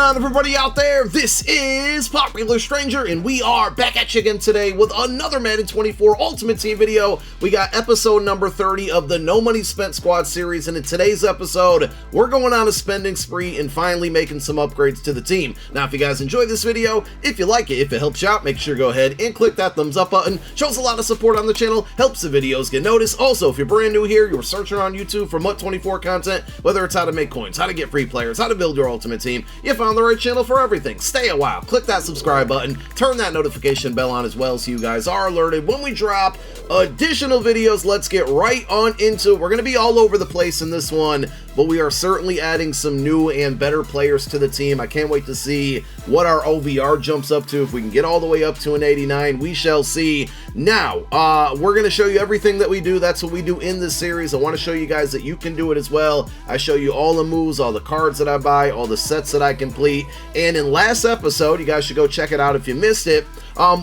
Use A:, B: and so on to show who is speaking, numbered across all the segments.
A: on, everybody out there? This is Popular Stranger, and we are back at you again today with another Madden 24 Ultimate Team video. We got episode number 30 of the No Money Spent Squad series, and in today's episode, we're going on a spending spree and finally making some upgrades to the team. Now, if you guys enjoyed this video, if you like it, if it helps you out, make sure to go ahead and click that thumbs up button. Shows a lot of support on the channel, helps the videos get noticed. Also, if you're brand new here, you're searching on YouTube for MUT24 content, whether it's how to make coins, how to get free players, how to build your ultimate team, you found the right channel for everything. Stay a while, click that subscribe button, turn that notification bell on as well so you guys are alerted when we drop additional videos. Let's get right on into it. We're going to be all over the place in this one, but we are certainly adding some new and better players to the team. I can't wait to see what our OVR jumps up to. If we can get all the way up to an 89, we shall see. Now, we're going to show you everything that we do. That's what we do in this series. I want to show you guys that you can do it as well. I show you all the moves, all the cards that I buy, all the sets that I complete. And in last episode, you guys should go check it out if you missed it,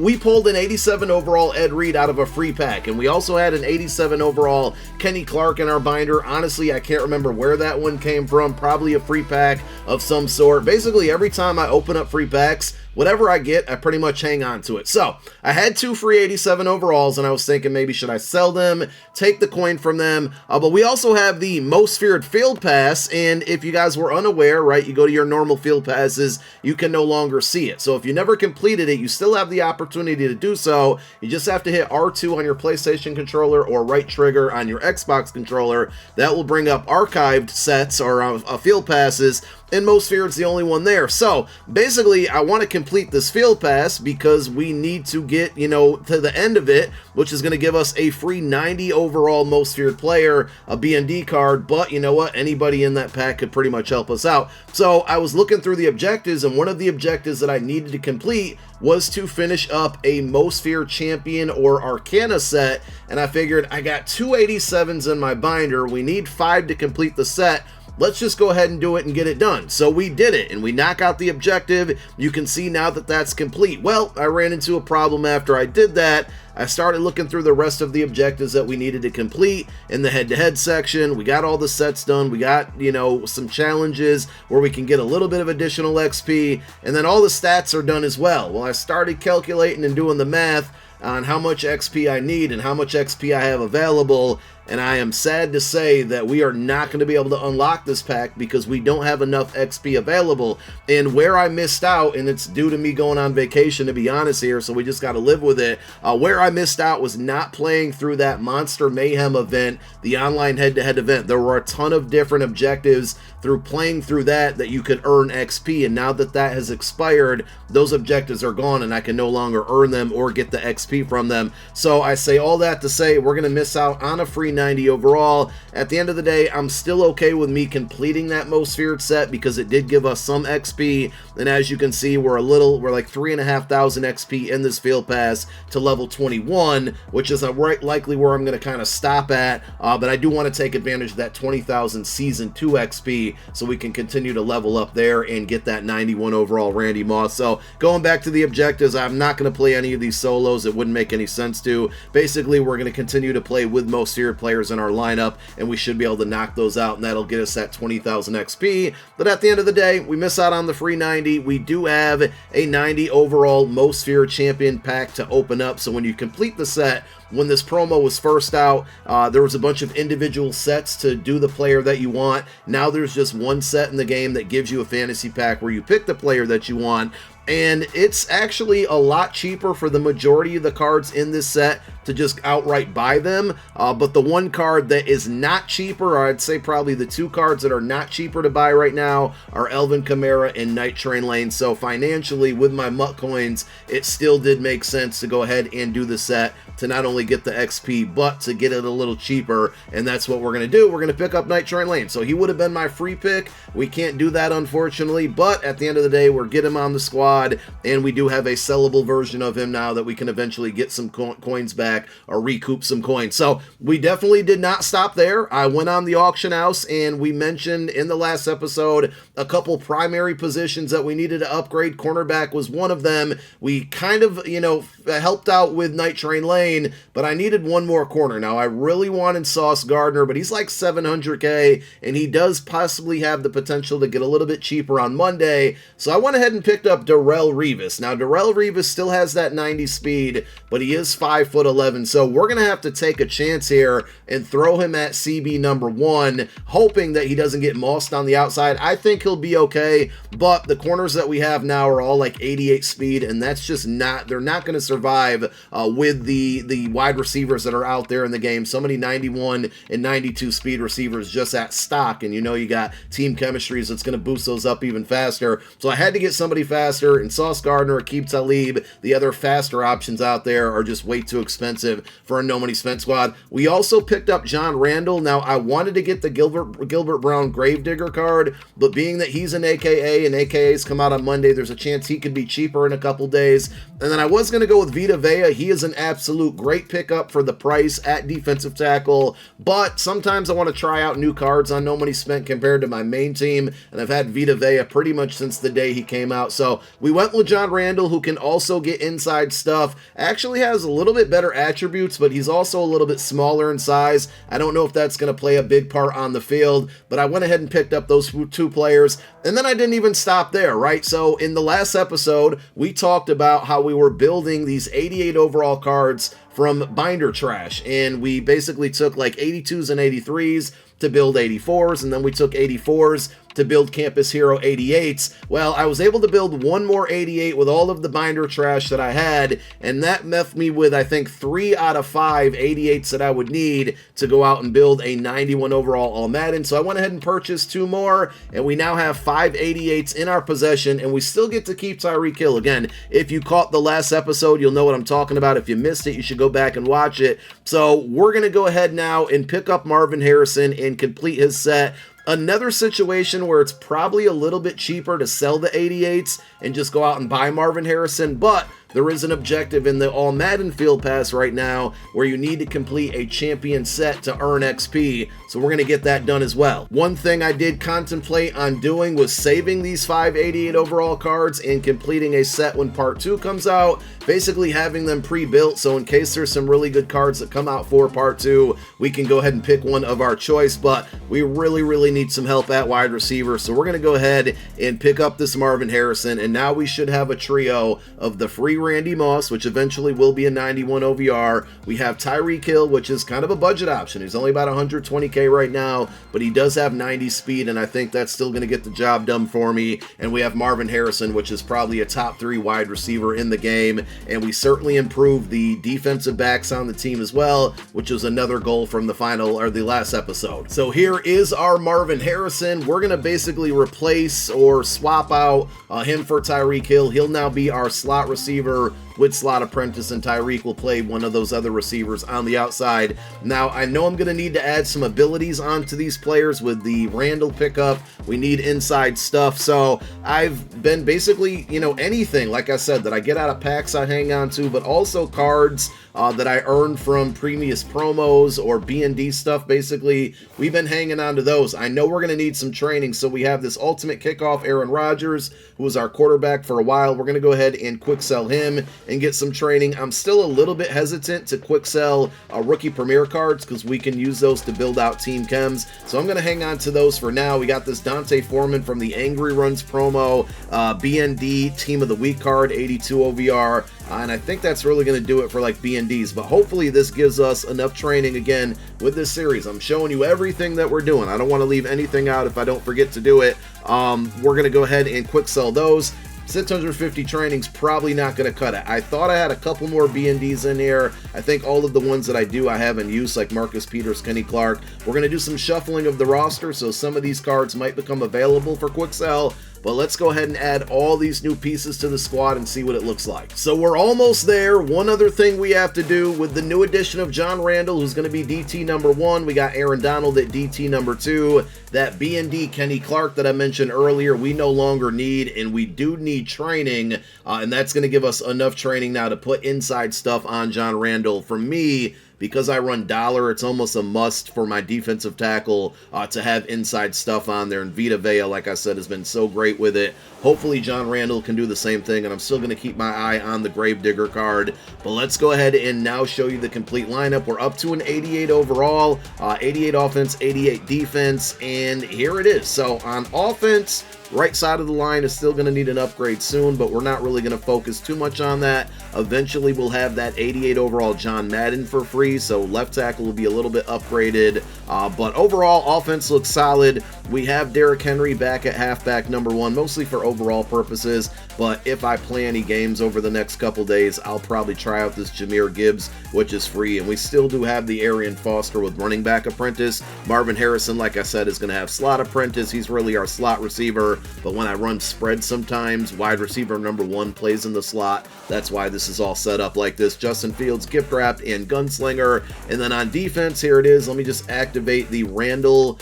A: we pulled an 87 overall Ed Reed out of a free pack, and we also had an 87 overall Kenny Clark in our binder. Honestly, I can't remember where that one came from. Probably a free pack of some sort. Basically, every time I open up free packs, whatever I get, I pretty much hang on to it. So I had two free 87 overalls, and I was thinking maybe should I sell them, take the coin from them. But we also have the Most Feared Field Pass, and if you guys were unaware, right, you go to your normal field passes, you can no longer see it. So if you never completed it, you still have the opportunity to do so. You just have to hit R2 on your PlayStation controller or right trigger on your Xbox controller. That will bring up archived sets or field passes, and Most Feared's the only one there. So basically, I want to complete this field pass because we need to get, you know, to the end of it, which is going to give us a free 90 overall Most Feared player, a BND card. But you know what? Anybody in that pack could pretty much help us out. So I was looking through the objectives, and one of the objectives that I needed to complete was to finish up a Most Feared Champion or Arcana set. And I figured I got two 87s in my binder. We need 5 to complete the set. Let's just go ahead and do it and get it done. So we did it, and we knock out the objective. You can see now that that's complete. Well, I ran into a problem after I did that. I started looking through the rest of the objectives that we needed to complete in the head-to-head section. We got all the sets done. We got, you know, some challenges where we can get a little bit of additional XP, and then all the stats are done as well. Well, I started calculating and doing the math on how much XP I need and how much XP I have available, and I am sad to say that we are not going to be able to unlock this pack because we don't have enough XP available. And where I missed out, and it's due to me going on vacation, to be honest here, so we just got to live with it, where I missed out was not playing through that Monster Mayhem event, the online head-to-head event. There were a ton of different objectives through playing through that you could earn XP, and now that that has expired, those objectives are gone, and I can no longer earn them or get the XP from them. So I say all that to say we're going to miss out on a free 90 overall. At the end of the day, I'm still okay with me completing that Most Feared set because it did give us some XP, and as you can see, we're like 3,500 XP in this field pass to level 21, which is likely where I'm going to kind of stop at, but I do want to take advantage of that 20,000 Season 2 XP so we can continue to level up there and get that 91 overall Randy Moss. So going back to the objectives, I'm not going to play any of these solos. It wouldn't make any sense to. Basically, we're going to continue to play with Most Feared players in our lineup, and we should be able to knock those out, and that'll get us that 20,000 XP. But at the end of the day, we miss out on the free 90. We do have a 90 overall Most Feared Champion pack to open up, so when you complete the set, when this promo was first out, there was a bunch of individual sets to do the player that you want. Now there's just one set in the game that gives you a fantasy pack where you pick the player that you want, and it's actually a lot cheaper for the majority of the cards in this set to just outright buy them, but the one card that is not cheaper, or I'd say probably the two cards that are not cheaper to buy right now, are Elvin Kamara and Night Train Lane. So financially, with my MUT coins, it still did make sense to go ahead and do the set to not only get the XP, but to get it a little cheaper, and that's what we're going to do. We're going to pick up Night Train Lane. So he would have been my free pick. We can't do that, unfortunately, but at the end of the day, we're getting him on the squad, and we do have a sellable version of him now that we can eventually get some coins back or recoup some coins. So we definitely did not stop there. I went on the auction house, and we mentioned in the last episode a couple primary positions that we needed to upgrade. Cornerback was one of them. We kind of, you know, helped out with Night Train Lane, main, but I needed one more corner. Now, I really wanted Sauce Gardner, but he's like 700K, and he does possibly have the potential to get a little bit cheaper on Monday, so I went ahead and picked up Darrelle Revis. Now, Darrelle Revis still has that 90 speed, but he is 5'11", so we're going to have to take a chance here and throw him at CB number 1, hoping that he doesn't get mossed on the outside. I think he'll be okay, but the corners that we have now are all like 88 speed, and that's just not, they're not going to survive with the wide receivers that are out there in the game. So many 91 and 92 speed receivers just at stock, and you know you got team chemistries that's going to boost those up even faster. So I had to get somebody faster, and Sauce Gardner, Aqib Talib, the other faster options out there are just way too expensive for a No Money Spent squad. We also picked up John Randall. Now, I wanted to get the Gilbert Brown Gravedigger card, but being that he's an AKA and AKAs come out on Monday, there's a chance he could be cheaper in a couple days. And then I was going to go with Vita Vea. He is an absolute great pickup for the price at defensive tackle, but sometimes I want to try out new cards on No Money Spent compared to my main team, and I've had Vita Vea pretty much since the day he came out. So we went with John Randall, who can also get inside stuff. Actually has a little bit better attributes, but he's also a little bit smaller in size. I don't know if that's going to play a big part on the field, but I went ahead and picked up those two players, and then I didn't even stop there, right? So in the last episode, we talked about how we were building these 88 overall cards from binder trash, and we basically took like 82s and 83s to build 84s, and then we took 84s to build Campus Hero 88s. Well, I was able to build one more 88 with all of the binder trash that I had, and that left me with, I think, 3 out of 5 88s that I would need to go out and build a 91 overall All Madden. So I went ahead and purchased 2 more, and we now have 5 88s in our possession, and we still get to keep Tyreek Hill. Again, if you caught the last episode, you'll know what I'm talking about. If you missed it, you should go back and watch it. So we're going to go ahead now and pick up Marvin Harrison and complete his set. Another situation where it's probably a little bit cheaper to sell the 88s and just go out and buy Marvin Harrison, but there is an objective in the All Madden Field Pass right now where you need to complete a champion set to earn XP, so we're going to get that done as well. One thing I did contemplate on doing was saving these 588 overall cards and completing a set when Part 2 comes out, basically having them pre-built, so in case there's some really good cards that come out for Part 2, we can go ahead and pick one of our choice, but we really need some help at wide receiver, so we're going to go ahead and pick up this Marvin Harrison, and now we should have a trio of the free Randy Moss, which eventually will be a 91 OVR. We have Tyreek Hill, which is kind of a budget option. He's only about 120K right now, but he does have 90 speed, and I think that's still going to get the job done for me. And we have Marvin Harrison, which is probably a top 3 wide receiver in the game, and we certainly improved the defensive backs on the team as well, which was another goal from the final, or the last episode. So here is our Marvin Harrison. We're going to basically replace or swap out him for Tyreek Hill. He'll now be our slot receiver with Slot Apprentice, and Tyreek will play one of those other receivers on the outside. Now, I know I'm going to need to add some abilities onto these players with the Randall pickup. We need inside stuff, so I've been basically, you know, anything, like I said, that I get out of packs I hang on to, but also cards that I earned from previous promos or B&D stuff. Basically, we've been hanging on to those. I know we're going to need some training, so we have this Ultimate Kickoff Aaron Rodgers, who was our quarterback for a while. We're going to go ahead and quick sell him and get some training. I'm still a little bit hesitant to quick sell rookie premier cards because we can use those to build out team chems, so I'm going to hang on to those for now. We got this Dante Foreman from the Angry Runs promo, BND Team of the Week card, 82 OVR, and I think that's really going to do it for like BNDs, but hopefully this gives us enough training again with this series. I'm showing you everything that we're doing. I don't want to leave anything out if I don't forget to do it. We're going to go ahead and quick sell those. 650 training's probably not going to cut it. I thought I had a couple more B&Ds in here. I think all of the ones that I do I have in use, like Marcus Peters, Kenny Clark. We're going to do some shuffling of the roster, so some of these cards might become available for quick sell. But let's go ahead and add all these new pieces to the squad and see what it looks like. So we're almost there. One other thing we have to do with the new addition of John Randall, who's going to be DT number 1. We got Aaron Donald at DT number 2. That B&D Kenny Clark that I mentioned earlier, we no longer need, and we do need training. And that's going to give us enough training now to put inside stuff on John Randall. For me, because I run dollar, it's almost a must for my defensive tackle to have inside stuff on there. And Vita Vea, like I said, has been so great with it. Hopefully John Randall can do the same thing, and I'm still going to keep my eye on the Gravedigger card. But let's go ahead and now show you the complete lineup. We're up to an 88 overall, 88 offense, 88 defense, and here it is. So on offense, right side of the line is still going to need an upgrade soon, but we're not really going to focus too much on that. Eventually, we'll have that 88 overall John Madden for free, so left tackle will be a little bit upgraded. But overall, offense looks solid. We have Derrick Henry back at halfback number 1, mostly for overall purposes, but if I play any games over the next couple days, I'll probably try out this Jahmyr Gibbs, which is free. And we still do have the Arian Foster with running back apprentice. Marvin Harrison, like I said, is going to have slot apprentice. He's really our slot receiver, but when I run spread sometimes, wide receiver number 1 plays in the slot. That's why this is all set up like this. Justin Fields, gift wrapped, and gunslinger. And then on defense, here it is. Let me just activate the Randall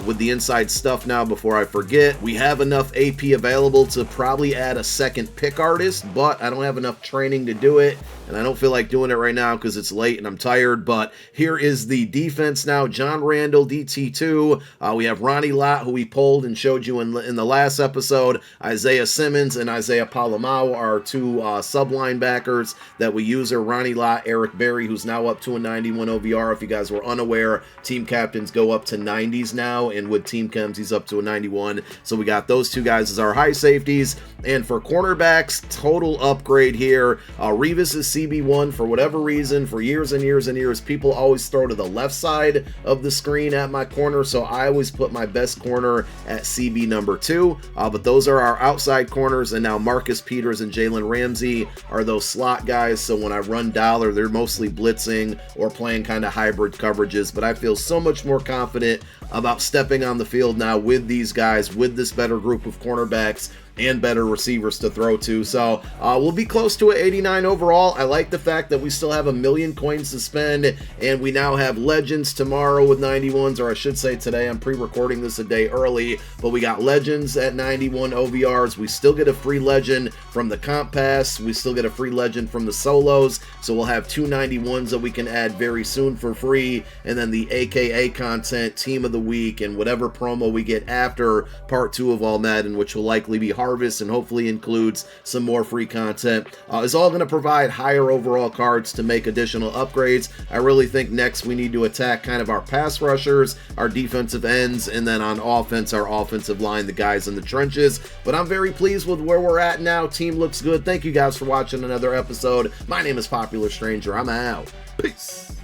A: with the inside stuff now before I forget. We have enough AP available to probably add a second pick artist, but I don't have enough training to do it, and I don't feel like doing it right now because it's late and I'm tired. But here is the defense now. John Randall, DT2. We have Ronnie Lott, who we pulled and showed you in the last episode. Isaiah Simmons and Isaiah Palamau are 2 sub-linebackers that we use. Ronnie Lott, Eric Berry, who's now up to a 91 OVR. If you guys were unaware, team captains go up to 90s now, and with team chems, he's up to a 91. So we got those 2 guys as our high safeties. And for cornerbacks, total upgrade here. Revis is CB1 for whatever reason. For years and years and years, people always throw to the left side of the screen at my corner, so I always put my best corner at CB number 2. But those are our outside corners, and now Marcus Peters and Jalen Ramsey are those slot guys. So when I run dollar, they're mostly blitzing or playing kind of hybrid coverages. But I feel so much more confident about stepping on the field now with these guys, with this better group of cornerbacks and better receivers to throw to. So we'll be close to an 89 overall. I like the fact that we still have 1 million coins to spend, and we now have Legends tomorrow with 91s, or I should say today. I'm pre-recording this a day early, but we got Legends at 91 OVRs. We still get a free Legend from the Comp Pass. We still get a free Legend from the Solos, so we'll have 2 91s that we can add very soon for free, and then the AKA content, Team of the Week, and whatever promo we get after Part 2 of All Madden, which will likely be Harvest and hopefully includes some more free content, is all going to provide higher overall cards to make additional upgrades. I really think next we need to attack kind of our pass rushers, our defensive ends, and then on offense, our offensive line, the guys in the trenches. But I'm very pleased with where we're at now. Team looks good. Thank you guys for watching another episode. My name is Popular Stranger. I'm out. Peace.